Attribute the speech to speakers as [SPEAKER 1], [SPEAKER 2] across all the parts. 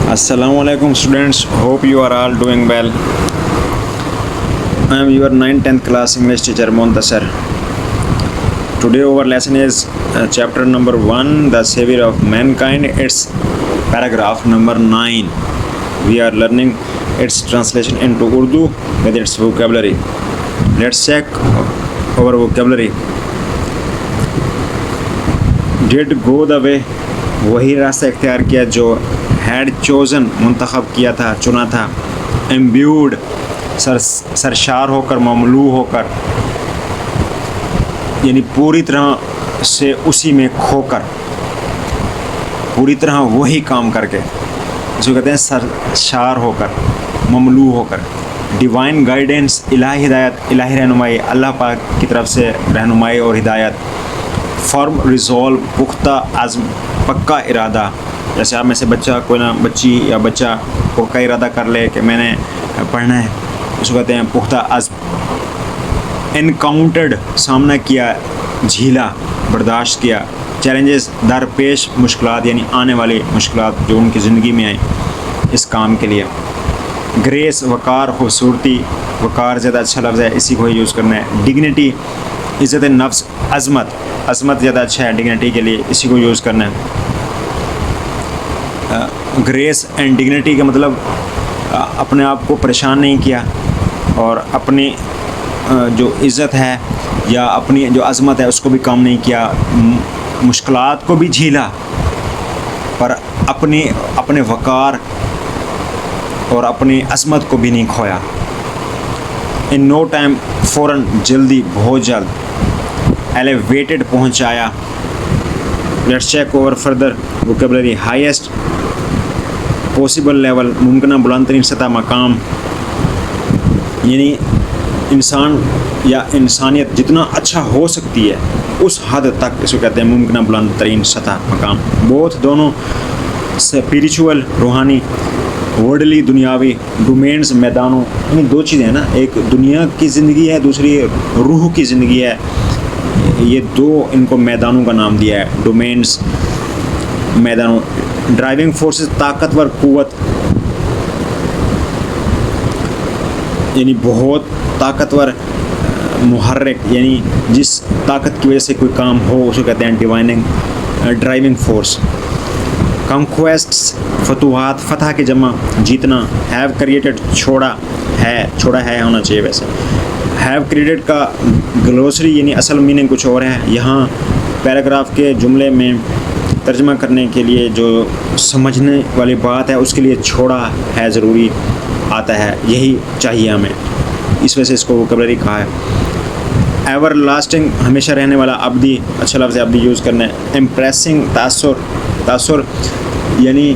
[SPEAKER 1] Assalamualaikum students, hope you are all doing well. I am your 9th-10th class English teacher Montasar. Today our lesson is chapter number 1, the savior of mankind. It's paragraph number 9. We are learning its translation into Urdu with its vocabulary. Let's check our vocabulary. Did go the way, वही रास्ता इख्तियार किया जो had chosen मुंतखब किया था, चुना था. एम्ब्यूड सरशार होकर, ममलू होकर, यानी पूरी तरह से उसी में खोकर, पूरी तरह वही काम करके, जो कहते हैं सरशार होकर, ममलू होकर. डिवाइन गाइडेंस, इलाही हिदायत, इलाही रहनुमाई, अल्लाह पाक की तरफ से रहनुमाई और हिदायत. फॉर्म रिजॉल्व, पुख्ता आज़म, पक्का इरादा. जैसे आप में से बच्चा, कोई ना बच्ची या बच्चा पक्का इरादा कर ले कि मैंने पढ़ना है, उसको कहते हैं पुख्ता आज़म. एनकाउंटर्ड, सामना किया, झीला, बर्दाश्त किया. चैलेंजेस, दरपेश मुश्किलात, यानी आने वाली मुश्किलात जो उनकी ज़िंदगी में आई इस काम के लिए. ग्रेस, वक़ार, खूबसूरती. वक़ार ज़्यादा अच्छा लफ्ज़ है, इसी को ही यूज़ करना है. डिग्निटी, इज़्ज़त नफ्स. अज़मत, अज़मत ज़्यादा अच्छा है डिग्निटी के लिए, इसी को यूज़ करना है. ग्रेस एंड डिग्निटी का मतलब अपने आप को परेशान नहीं किया और अपनी जो इज़्ज़त है या अपनी जो अज़मत है उसको भी कम नहीं किया. मुश्किलात को भी झीला पर अपने वक़ार और अपनी अज़मत को भी नहीं खोया. इन नो टाइम, फ़ौरन, जल्दी, बहुत जल्द. एलिवेटेड, पहुंचाया. Let's check over further vocabulary. Highest possible level, मुमकिन बुलंद तरीन सतह, मकाम, यानी इंसान या इंसानियत जितना अच्छा हो सकती है उस हद तक इसको कहते हैं मुमकिन बुलंद तरीन सतह, मकाम. बोथ, दोनों. स्पिरिचुअल, रूहानी. वर्डली, दुनियावी. डोमेन्स, मैदानों, यानी दो चीज़ें हैं ना, एक दुनिया की ज़िंदगी है, दूसरी रूह की ज़िंदगी है. ये दो इनको मैदानों का नाम दिया है, डोमेन्स, मैदानों. ड्राइविंग फोर्सेस, ताकतवर कुव्वत, यानी बहुत ताकतवर. मुहर्रिक, यानी जिस ताकत की वजह से कोई काम हो उसको कहते हैं ड्राइविंग फोर्स. कंक्वेस्ट्स, फतूहात, फतह के जमा, जीतना. हैव क्रिएटेड, छोड़ा है होना चाहिए वैसे. हैव क्रिएटेड का ग्लोसरी यानी असल मीनिंग कुछ और है. यहाँ पैराग्राफ के जुमले में तर्जमा करने के लिए जो समझने वाली बात है उसके लिए छोड़ा है ज़रूरी आता है, यही चाहिए हमें, इस वजह से इसको वोकेबलरी कहा है. एवर लास्टिंग, हमेशा रहने वाला. अब्दी, अच्छा लफ्ज़ है, अब्दी यूज़ करना है. इम्प्रेसिंग, तासुर, यानी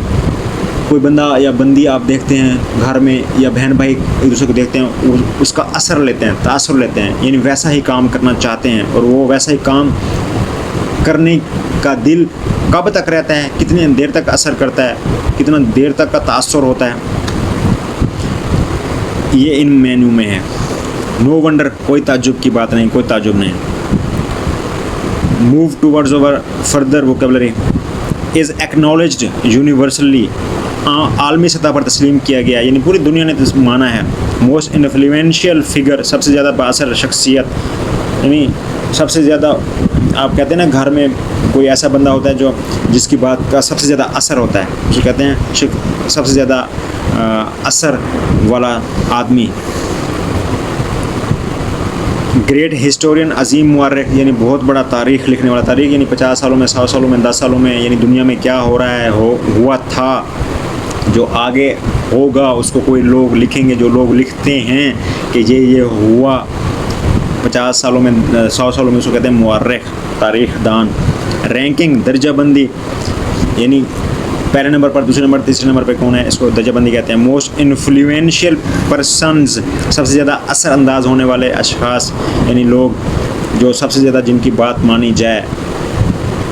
[SPEAKER 1] कोई बंदा या बंदी आप देखते हैं घर में या बहन भाई एक दूसरे को देखते हैं, उसका असर लेते हैं, तासुर लेते हैं, यानी वैसा ही काम करना चाहते हैं और वो वैसा ही काम करने का दिल कब तक रहता है, कितनी देर तक असर करता है, कितना देर तक का तासुर होता है, ये इन मेन्यू में है. नो वंडर, कोई ताज्जुब की बात नहीं, कोई ताज्जुब नहीं. Move towards over further vocabulary. Is acknowledged universally, आलमी सतह पर तस्लीम किया गया, यानी पूरी दुनिया ने माना है. मोस्ट इन्फ्लुएंशियल फिगर, सबसे ज़्यादा बाअसर शख्सियत, यानी सबसे ज़्यादा आप कहते हैं ना घर में कोई ऐसा बंदा होता है जो जिसकी बात का सबसे ज़्यादा असर होता है, उसे कहते हैं सबसे ज़्यादा असर वाला आदमी. ग्रेट हिस्टोरियन, अजीम मुअर्रिख, यानी बहुत बड़ा तारीख़ लिखने वाला. तारीख़ यानी 50 सालों में, 100 सालों में, 10 सालों में, यानी दुनिया में क्या हो रहा है, हुआ था, जो आगे होगा उसको कोई लोग लिखेंगे. जो लोग लिखते हैं कि ये हुआ 50 सालों में, 100 सालों में, उसको कहते हैं मुअर्रिख, तारीख़ दान. रैंकिंग, दर्जाबंदी, यानी पहले नंबर पर, दूसरे नंबर, तीसरे नंबर पे कौन है, इसको दर्जाबंदी कहते हैं. मोस्ट इन्फ्लुएंशियल पर्सन्स, सबसे ज़्यादा असरअंदाज होने वाले अशख़ास, यानी लोग जो सबसे ज़्यादा जिनकी बात मानी जाए.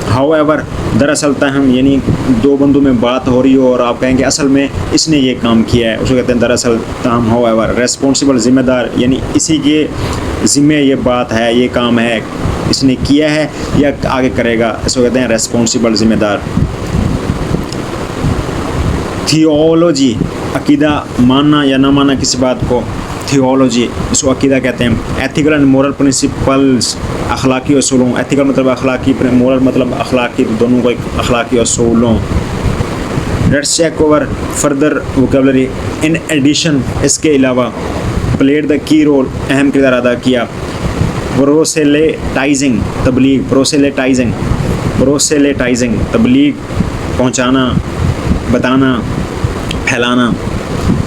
[SPEAKER 1] हाउएवर, दरअसल ताहम, यानी दो बंदों में बात हो रही हो और आप कहेंगे असल में इसने ये काम किया है, उसको कहते हैं दरअसल ताहम. हाउएवर. रेस्पॉन्सिबल, ज़िम्मेदार, यानी इसी के ज़िम्मे ये बात है, ये काम है, इसने किया है या आगे करेगा, इसको कहते हैं रेस्पॉन्सिबल, ज़िम्मेदार. थियोलॉजी, अकीदा मानना या ना मानना किसी बात को, थियोलॉजी इसको अकीदा कहते हैं। एथिकल एंड मोरल प्रिंसिपल्स, अखलाकी असूलों, एथिकल मतलब अखलाकी, मोरल मतलब अखलाकी, दोनों को एक अखलाकी असूलों। Let's check over further vocabulary. In addition, इसके अलावा, प्लेड द की रोल, अहम किरदार अदा किया। प्रोसेलेटाइजिंग, तबलीग, प्रोसेलेटाइजिंग, प्रोसेलेटाइजिंग तबलीग, पहुँचाना, बताना, फैलाना।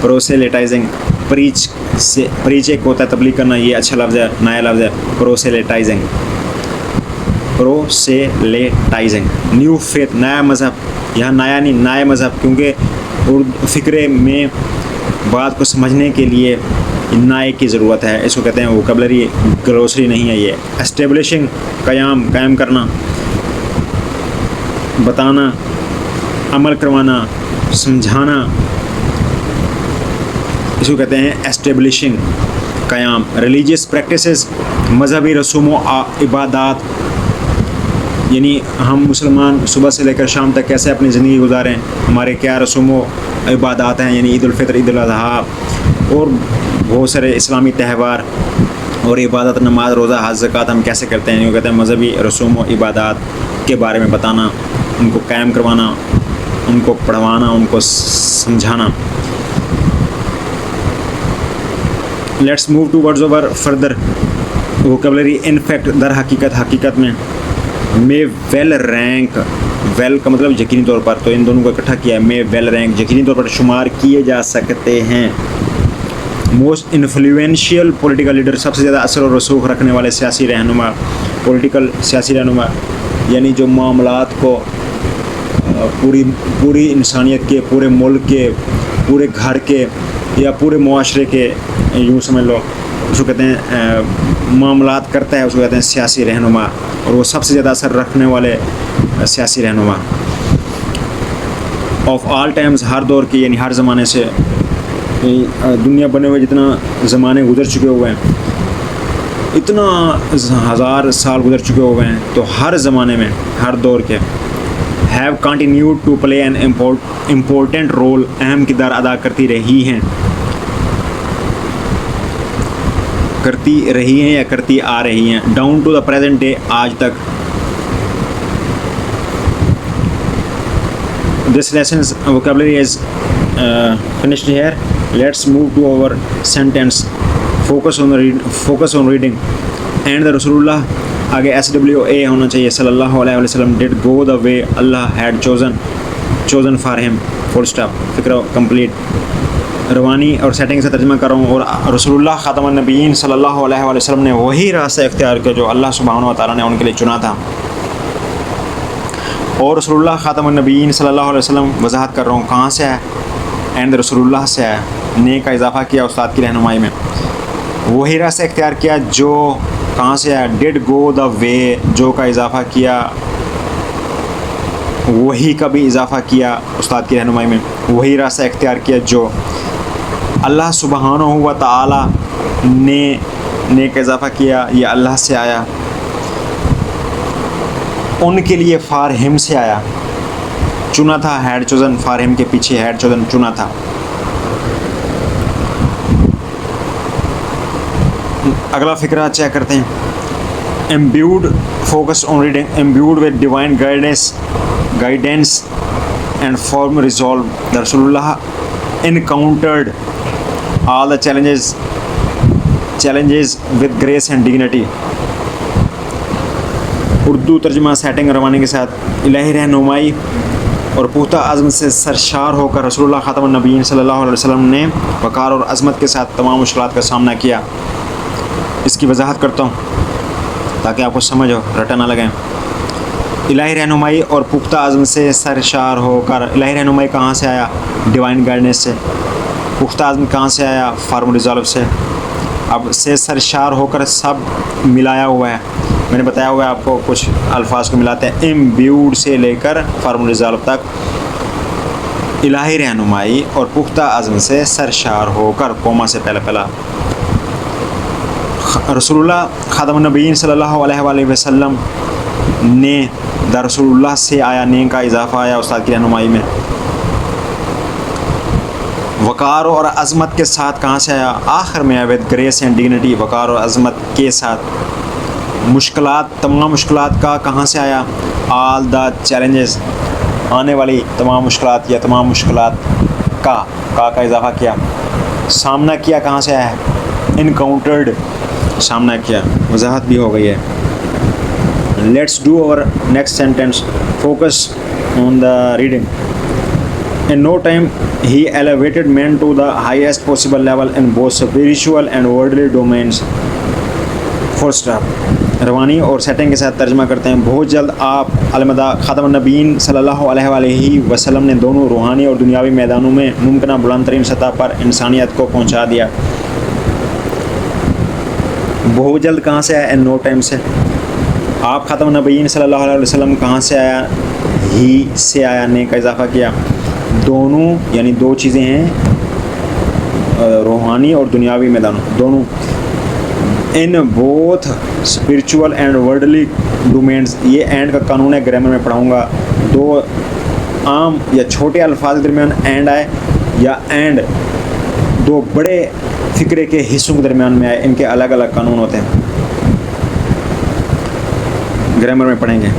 [SPEAKER 1] प्रोसेलेटाइजिंग, प्रीच से, प्रीच एक होता है तबलीग करना, ये अच्छा लफ्ज़ है, नया लफ्ज़ है प्रोसेलेटाइजिंग, प्रोसेलेटाइजिंग। न्यू फेथ, नया मज़हब, यहाँ नया नहीं, नया मज़हब, क्योंकि फ़िक्रे में बात को समझने के लिए नए की ज़रूरत है, इसको कहते हैं वोकेबलरी, ग्रोसरी नहीं है ये। एस्टेब्लिशिंग, क़याम, कायम करना, बताना, अमल करवाना, समझाना, इसको कहते हैं एस्टेब्लिशिंग, क़याम। रिलीजियस प्रैक्टिसेस, मज़हबी रसूम इबादात, यानी हम मुसलमान सुबह से लेकर शाम तक कैसे अपनी ज़िंदगी गुजारें, हमारे क्या रसूम इबादात हैं, यानी ईद उल फितर, ईद उल अज़हा और बहुत सारे इस्लामी त्यौहार और इबादत, नमाज, रोज़ा, हज, ज़कात हम कैसे करते हैं, ये कहते हैं मज़हबी रसूम इबादात के बारे में बताना, उनको कायम करवाना, उनको पढ़वाना, उनको समझाना। Let's move to words over further vocabulary. In fact, दर हकीकत, हकीकत में। मे वेल रैंक, वेल का मतलब यकीनी तौर पर, तो इन दोनों को इकट्ठा किया है। मे वेल रैंक, यकीनी तौर पर शुमार किए जा सकते हैं। मोस्ट इन्फ्लुएंशियल पॉलिटिकल लीडर, सबसे ज़्यादा असर और रसूख रखने वाले सियासी रहनुमा, पॉलिटिकल सियासी रहनुमा, यानी जो मामलात को पूरी इंसानियत के, पूरे मुल्क के, पूरे घर के या पूरे मुआशरे के, यूँ समझ लो, उसको कहते हैं मामलात करता है, उसको कहते हैं सियासी रहनुमा, और वो सबसे ज़्यादा असर रखने वाले सियासी रहनुमा। ऑफ ऑल टाइम्स, हर दौर के, यानी हर ज़माने से, दुनिया बने हुए जितना ज़माने गुजर चुके हुए हैं, इतना 1000 साल गुजर चुके हुए हैं, तो हर ज़माने में, हर दौर के have continued to play an important role, अहम किरदार अदा करती रही हैं या करती आ रही हैं, down to the present day, आज तक। This lessons vocabulary is finished here. Let's move to our sentence. Focus on reading. And the Rasulullah, आगे SWA होना चाहिए, सल्लल्लाहु अलैहि वसल्लम did go the way Allah had chosen for him. Full stop. फिक्र complete. रवानी और सेटिंग से तर्जुमा कर रहा हूँ। और रसूलुल्लाह ख़ातमुन नबिय्यीन सल्लल्लाहु अलैहि वसल्लम ने वही रास्ता इख्तियार किया जो अल्लाह सुब्हानहु व तआला ने उनके लिए चुना था। और रसूलुल्लाह ख़ातमुन नबिय्यीन सल्लल्लाहु अलैहि वसल्लम, वजाहत कर रहा हूँ कहाँ से है, एंड रसूलुल्लाह से है, ने का इजाफ़ा किया उस्ताद की रहनुमाई में। वही रास्ता इख्तियार किया जो कहाँ से है, डिड गो द वे, जो का इजाफ़ा किया, वही का भी इजाफ़ा किया उस्ताद की रहनुमाई में। वही रास्ता इख्तियार किया जो अल्लाह सुब्हानहु व तआला ने का इजाफ़ा किया, ये अल्लाह से आया, उनके लिए फार हिम से आया, चुना था, हैड चोजन, फार हिम के पीछे हैड चोजन, चुना था। अगला फिक्रा चेक करते हैं। Imbued, focus on reading, imbued with divine guidance and form resolve, the रसूलुल्लाह encountered all the challenges with grace and dignity। Urdu तर्जुमा सेटिंग रवानी के साथ। इलाही रहनुमाई और पुख्ता अज़्म से सरशार होकर रसूलुल्लाह ख़ातमुन नबिय्यीन सल्लल्लाहु अलैहि वसल्लम ने वक़ार और अज़मत के साथ तमाम मुश्किलात का सामना किया। इसकी वजाहत करता हूँ ताकि आपको समझ हो, रटा ना लगें। इलाही रहनुमाई और पुख्ता अज़्म से सरशार होकर, इलाही रहनुमाई कहाँ से आया, डिवाइन गाइडेंस से। पुख्ता अज़्म कहाँ से आया, फार्म रिज़ॉल्व से। अब से सरशार होकर सब मिलाया हुआ है, मैंने बताया हुआ है आपको, कुछ अल्फाज को मिलाते हैं। इम्ब्यूड से लेकर फार्म रिज़ॉल्व तक इलाही रहनुमाई और पुख्ता अज़्म से सरशार होकर, कोमा से पहला रसूलुल्लाह ख़ातमुन नबिय्यीन सल्लल्लाहु अलैहि वसल्लम ने, द रसूलुल्लाह से आया, ने का इजाफ़ा आया उस्ताद की रहनुमाई में। वक़ार और अज़मत के साथ कहाँ से आया? आखिर में आया विद ग्रेस एंड डिग्निटी, वक़ार और अज़मत के साथ। मुश्किलात, तमाम मुश्किलात का कहाँ से आया? ऑल द चैलेंजेस, आने वाली तमाम मुश्किलात या तमाम मुश्किलात का इजाफ़ा किया। सामना किया कहाँ से आया है? इनकाउंटर्ड, सामना किया, वजाहत भी हो गई है। Let's do our next sentence, focus on the reading. In no time, he elevated man to the highest possible level in both spiritual and worldly domains. Full stop. रवानी और सेटिंग के साथ तर्जमा करते हैं। बहुत जल्द आप अलमदा ख़ातमुन नबीयीन सल्लल्लाहु अलैहि वसल्लम ने दोनों रूहानी और दुनियावी मैदानों में मुमकिन बुलंद तरीन सतह पर इंसानियत को पहुंचा दिया। बहुत जल्द कहाँ से आया? इन नो टाइम से। आप ख़ातमुन नबीयीन सल्लल्लाहु अलैहि वसल्लम कहाँ से आया? ही से आया, ने का इजाफ़ा किया। दोनों यानी दो चीज़ें हैं, रूहानी और दुनियावी मैदानों दोनों। In both spiritual and worldly domains, ये एंड का कानून है, ग्रामर में पढ़ाऊँगा। दो आम या छोटे अल्फाज के दरमियान एंड आए या एंड दो बड़े फ़िक्रे के हिस्सों के दरमियान में आए, इनके अलग अलग कानून होते हैं, ग्रामर में पढ़ेंगे।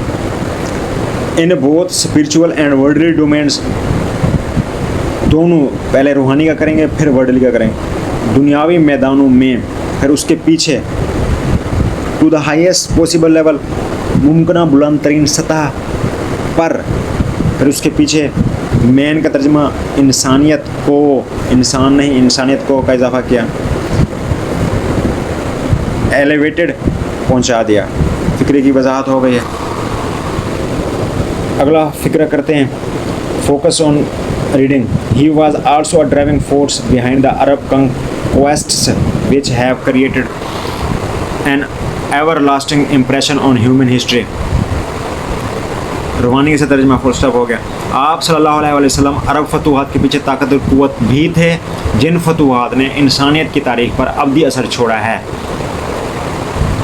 [SPEAKER 1] In both spiritual and worldly domains, दोनों, पहले रूहानी का करेंगे फिर वर्ल्डली का करेंगे। दुनियावी मैदानों में, फिर उसके पीछे to the highest possible level, मुमकिन बुलंद तरीन सतह पर, फिर उसके पीछे मैन का तर्जमा इंसानियत को, इंसान नहीं इंसानियत को का इजाफ़ा किया। एलिवेटेड, पहुंचा दिया। फ़िक्रे की वजाहत हो गई है। अगला फ़िक्र करते हैं, focus on reading. He was also a driving force behind the Arab conquests which have created an everlasting impression on human history. रवानी से तर्जमा फुल स्टॉप हो गया। आप सल्लल्लाहु अलैहि वसल्लम अरब फतूहात के पीछे ताकत और क़ुव्वत भी थे, जिन फतूहात ने इंसानियत की तारीख पर अब्दी असर छोड़ा है।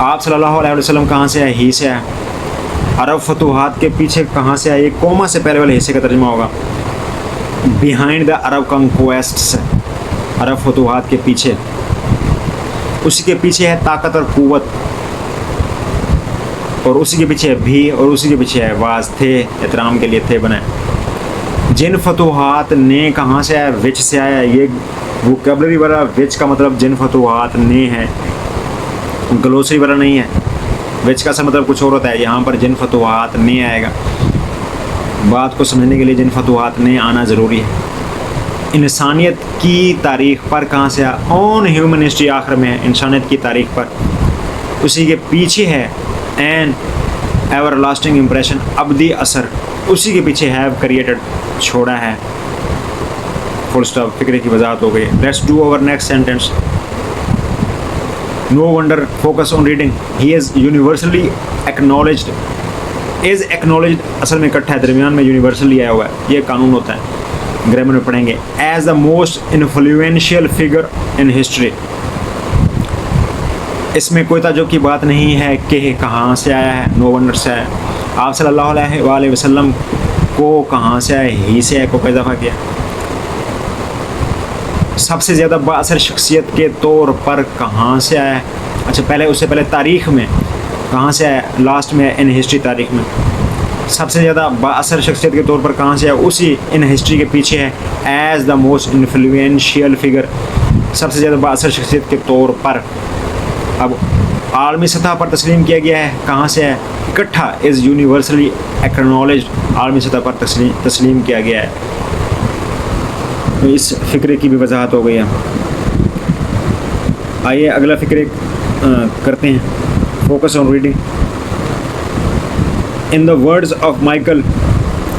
[SPEAKER 1] आप सल्लल्लाहु अलैहि वसल्लम कहाँ से आए? ही से आए। अरब फतूहात के पीछे कहाँ से आए? कोमा से पहले वाले हिस्से का तर्जमा होगा। बिहाइंड द अरब कंक्वेस्ट्स, अरब फतूहात के पीछे, उसी के पीछे है ताकत और क़ुव्वत, और उसी के पीछे है भी, और उसी के पीछे है वाज, थे, एहतराम के लिए थे बने। जिन फतूहात ने कहाँ से आया? विच से आया। ये वोकैबुलरी वाला विच का मतलब जिन फतूहात ने है, ग्लोसरी वाला नहीं है। विच का सा मतलब कुछ और होता है, यहाँ पर जिन फतूहात ने आएगा। बात को समझने के लिए जिन फतूहात ने आना ज़रूरी है। इंसानियत की तारीख़ पर कहाँ से आया? ऑन ह्यूमन हिस्ट्री, आखिर में है इंसानियत की तारीख़ पर। उसी के पीछे है एन एवर लास्टिंग इम्प्रेशन, अब्दी असर, उसी के पीछे हैव क्रिएटेड, छोड़ा है। फुल स्टॉप, फ़िक्रे की वजाहत हो गई। Let's do our next sentence. No wonder, focus on reading. He is universally acknowledged, is acknowledge असल में इकट्ठा है, दरमियान में यूनिवर्सली आया हुआ है, ये कानून होता है, ग्रामर में पढ़ेंगे। As the most influential figure in history, इसमें कोई ताज्जुब की बात नहीं है कि कहाँ से आया है, नो वंडर से आया। आप सल्लल्लाहु अलैहि वसल्लम को कहाँ से आए? ही से आए को इजाफा किया। सबसे ज़्यादा बाअसर शख्सियत के तौर पर कहाँ से आया है? अच्छा, पहले उससे पहले तारीख़ में कहाँ से आया? लास्ट में इन हिस्ट्री, तारीख़ में। सबसे ज़्यादा बाअसर शख्सियत के तौर पर कहाँ से आया? उसी इन हिस्ट्री के पीछे है, as the most influential figure, सबसे ज़्यादा बाअसर शख्सियत के तौर पर। अब आलमी सतह पर तस्लीम किया गया है, कहाँ से है? इकट्ठा, इज़ यूनिवर्सली एक्नॉलेज्ड, आलमी सतह पर तस्लीम किया गया है। तो इस फ़िक्रे की भी वजाहत हो गई है। आइए अगला फ़िक्रे करते हैं, focus on reading. In the words of Michael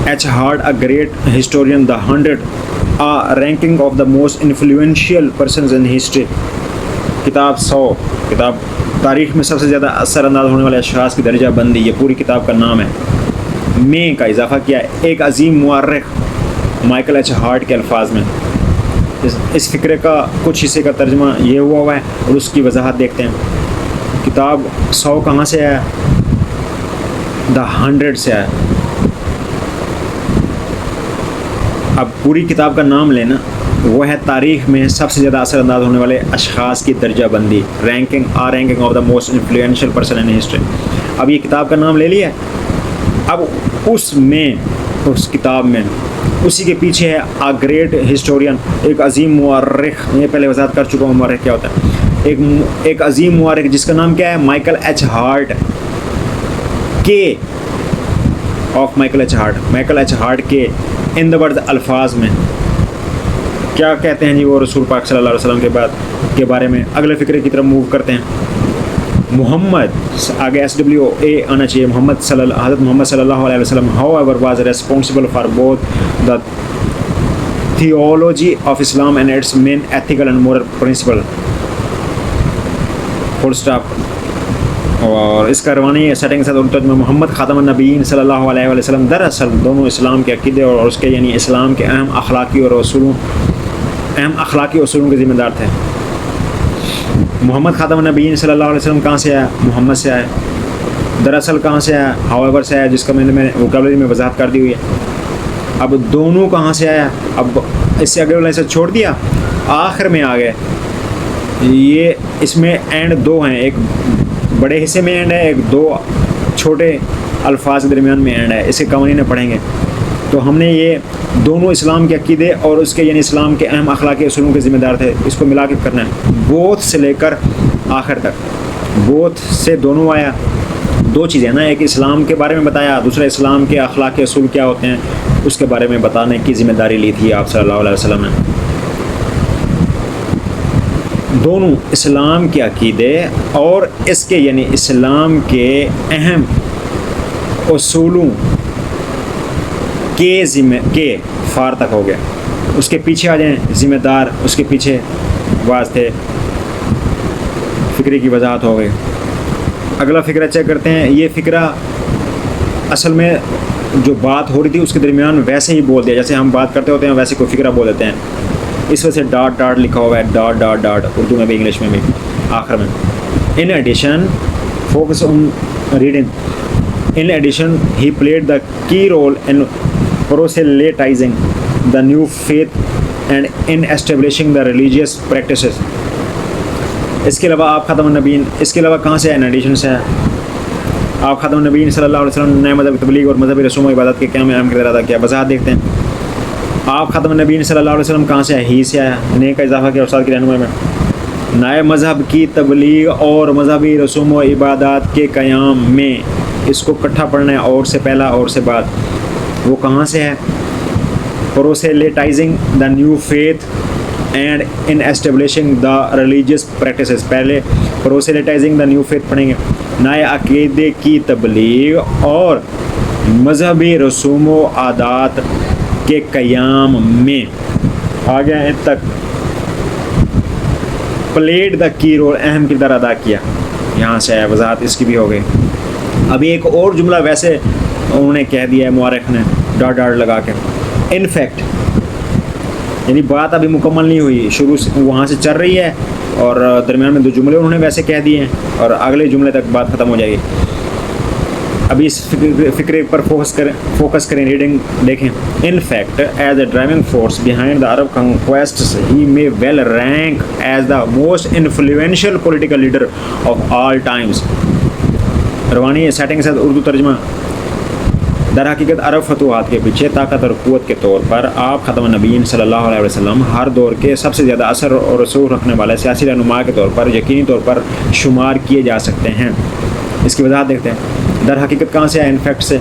[SPEAKER 1] H hard, a great historian, the 100 a ranking of the most influential persons in history। किताब 100, किताब तारीख़ में सबसे ज़्यादा असरअंदाज होने वाले अशख़ास की दर्जा बंदी, ये पूरी किताब का नाम है। में का इजाफ़ा किया है एक अजीम मुअर्रिख़ माइकल एच हार्ड के अल्फाज में। इस फ़िक्रे का कुछ हिस्से का तर्जुमा ये हुआ है और उसकी वजाहत देखते हैं। किताब 100 कहाँ से आया? द 100 से आया। अब पूरी किताब का नाम लेना, वो है तारीख़ में सबसे ज़्यादा असरअंदाज होने वाले अशख़ास की दर्जाबंदी, ranking of the most influential person in history. अब ये किताब का नाम ले लिया। अब उस किताब में उसी के पीछे है अ ग्रेट हिस्टोरियन, एक अजीम मुअर्रिख, ये पहले वज़ाहत कर चुका हूँ मुअर्रिख क्या होता है। एक अजीम मुअर्रिख जिसका नाम क्या है, माइकल एच हार्ट के इन द वर्ड्स अल्फाज में क्या कहते हैं जी वो रसूल पाक सल्लल्लाहु अलैहि वसल्लम के बारे में। अगले फ़िक्रे की तरफ मूव करते हैं। मोहम्मद, आगे SWA आना चाहिए, हज़रत मोहम्मद सल्लल्लाहु अलैहि वसल्लम however was responsible for both the theology of Islam and its main ethical and moral principle, full stop. और इसका रवानी सेटिंग से तर्जुमा, मोहम्मद खातमुन नबीयीन सल्लल्लाहु अलैहि वसल्लम दरअसल दोनों इस्लाम के अक़ीदे और उसके यानी इस्लाम के अहम अखलाकी उसूलों के ज़िम्मेदार थे। मोहम्मद खातमुन नबीयीन सल्लल्लाहु अलैहि वसल्लम कहाँ से आया, मोहम्मद से आया। दरअसल कहाँ से आया, हाउएवर से आया, जिसका मैंने वोकैबुलरी में वजाहत कर दी हुई है। अब दोनों कहाँ से आया, अब इससे अगले वाले से छोड़ दिया, आखिर में आ गए। ये इसमें एंड दो हैं, एक बड़े हिस्से में एंड है, एक दो छोटे अल्फाज के दरमियान में एंड है। इसे कवानीन पढ़ेंगे तो हमने ये दोनों इस्लाम के अक़ीदे और उसके यानी इस्लाम के अहम अखलाकी उसूलों के ज़िम्मेदार थे, इसको मिला के करना है, बोथ से लेकर आखिर तक। बोथ से दोनों आया, दो चीज़ें ना, एक इस्लाम के बारे में बताया, दूसरा इस्लाम के अखलाकी उसूल क्या होते हैं उसके बारे में बताने की ज़िम्मेदारी ली थी आप सल्लल्लाहु अलैहि वसल्लम ने। दोनों इस्लाम के अक़ीदे और इसके यानी इस्लाम के अहम उसूलों के फार तक हो गया। उसके पीछे आ जाएं ज़िम्मेदार, उसके पीछे वास्ते फ़िक्रे की वजाहत हो गई। अगला फ़िक्रा चेक करते हैं। ये फ़िक्रा असल में जो बात हो रही थी उसके दरमियान वैसे ही बोल दिया, जैसे हम बात करते होते हैं वैसे कोई फ़िक्रा बोल देते हैं। इस वजह से डॉट डॉट लिखा हुआ है, डॉट डॉट डॉट, उर्दू में भी इंग्लिश में भी आखिर में। In addition focus on reading. In addition he played the key role in proselytizing the new faith and in establishing the religious practices। इसके अलावा आप ख़ातमुन नबीयीन, इसके अलावा कहाँ से है, इन एडिशन से है। आप ख़ातमुन नबीयीन सल्लल्लाहु अलैहि वसल्लम ने मज़हब तबलीग और मज़हबी रसूम और इबादत के क्या में अहम किरदार अदा किया, वज़ाहत देखते हैं। आप ख़ातमुन नबीयीन सल्लल्लाहु अलैहि वसल्लम कहाँ से है, ही से आया, ने का इजाफा किया उस्ताद की रहनुमाई में। नए मज़हब की तबलीग और मज़हबी रसूम और इबादत के क़याम में इसको इकट्ठा पढ़ना है, और से पहला और से बाद। वो कहाँ से है, proselytising the new faith and in establishing the religious practices. पहले प्रोसेलेटाइजिंग द न्यू फेथ पढ़ेंगे, नए अक़ीदे की तबलीग और मज़हबी रसूम व आदात के क़याम में आ गया इन तक। प्लेड द की रोल, अहम किरदार अदा किया, यहाँ से है, वजाहत इसकी भी हो गई। अभी एक और जुमला वैसे उन्होंने कह दिया है मुआरिख ने डॉट डॉट लगा के, इनफैक्ट यानी बात अभी मुकम्मल नहीं हुई, शुरू से वहाँ से चल रही है और दरमियान में दो जुमले उन्होंने वैसे कह दिए हैं और अगले जुमले तक बात ख़त्म हो जाएगी। अभी इस फ़िक्रे पर फोकस करें, रीडिंग देखें। In fact as a driving force behind the Arab conquests he may well rank as the most influential political leader of all times. रवानी सेटिंग के साथ उर्दू तर्जमा। दर हकीकत अरब फतूहात के पीछे ताकत और क़ुव्वत के तौर पर आप ख़ातमुन नबीयीन सल्लल्लाहु अलैहि वसल्लम हर दौर के सबसे ज़्यादा असर और रसूख रखने वाले सियासी रहनुमा के तौर पर यकीनी तौर पर शुमार किए जा सकते हैं। इसकी वजाहत देखते हैं। दर हकीकत कहाँ से है, इनफैक्ट से।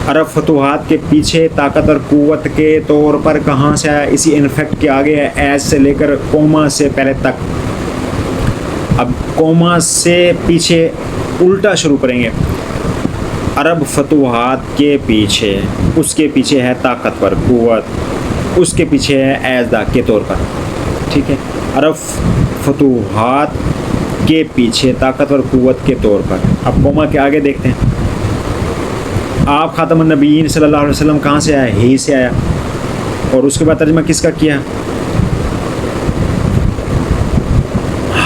[SPEAKER 1] अरब फतूहात के पीछे ताकत और क़ुव्वत के तौर पर कहाँ से आया, इसी इनफैक्ट के आगे है एज से लेकर कोमा से पहले तक। अब कोमा से पीछे उल्टा शुरू करेंगे। अरब फतूहात के पीछे, उसके पीछे है ताकतवर क़ुव्वत, उसके पीछे है एज़दा के तौर पर, ठीक है। अरब फतूहात के पीछे ताकतवर क़ुव्वत के तौर पर। अब कोमा के आगे देखते हैं। आप ख़ातमुन नबीयीन सल्लल्लाहु अलैहि वसल्लम कहाँ से आया, ही से आया, और उसके बाद तर्जुमा किसका किया,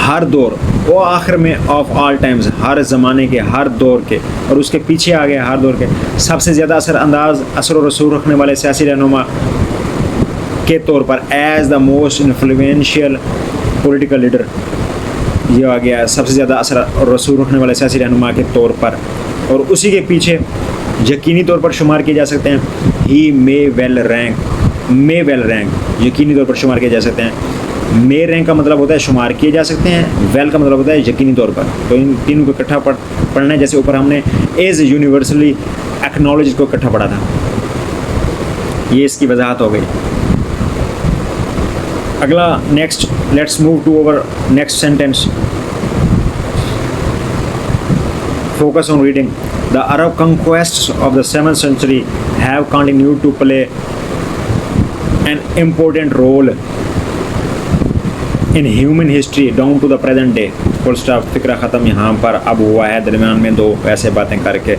[SPEAKER 1] हर दौर, वो आखिर में ऑफ ऑल टाइम्स, हर ज़माने के, हर दौर के, और उसके पीछे आ गया हर दौर के सबसे ज़्यादा असर और रसूख रखने वाले सियासी रहनुमा के तौर पर as the most influential political leader, ये आ गया सबसे ज़्यादा असर और रसूल रखने वाले सियासी रहनुमा के तौर पर, और उसी के पीछे यकीनी तौर पर शुमार किए जा सकते हैं ही मे वेल रैंक, यकीनी तौर पर शुमार किए जा सकते हैं। मे रैंक का मतलब होता है शुमार किए जा सकते हैं, वेल का मतलब होता है यकीनी तौर पर। तो इन तीनों को इकट्ठा पढ़ना है, जैसे ऊपर हमने एज यूनिवर्सली एक्नॉलेज को इकट्ठा पढ़ा था। ये इसकी वजाहत हो गई। अगला next, let's move to our next sentence. Focus on reading. The Arab conquests of the 7th century have continued to play an important role in human history down to the present day. Full stop, फिक्रा ख़त्म यहाँ पर अब हुआ है दरमियान में दो ऐसे बातें करके।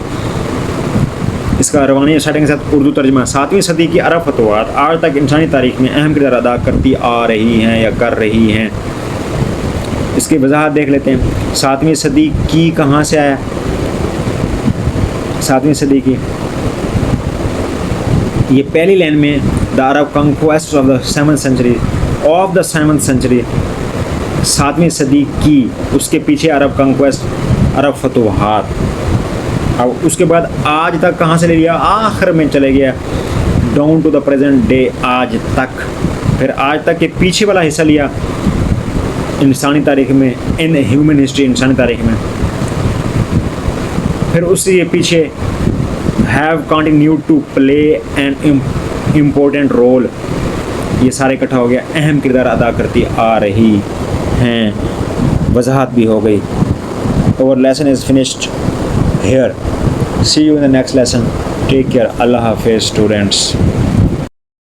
[SPEAKER 1] इसका रवानी स्टार्टिंग के साथ उर्दू तर्जमा। 7वीं सदी की अरब फतवात आज तक इंसानी तारीख में अहम किरदार अदा करती आ रही हैं या कर रही हैं। इसकी वजाहत देख लेते हैं। 7वीं सदी की कहाँ से आया? 7वीं सदी की ये पहली लाइन में the Arab conquest of the 7th century 7वीं सदी की, उसके पीछे अरब कंक्वेस्ट अरब फतवाहात। अब उसके बाद आज तक कहाँ से ले लिया? आखिर में चले गया down to the present day, आज तक। फिर आज तक के पीछे वाला हिस्सा लिया इंसानी तारीख में, इन ह्यूमन हिस्ट्री, इंसानी तारीख में। फिर उससे पीछे have continued to play an important role, ये सारे इकट्ठा हो गया, अहम किरदार अदा करती आ रही हैं, वजाहत भी हो गई। और lesson is finished here. See you in the next lesson. Take care. अल्लाह हाफिज़ स्टूडेंट्स।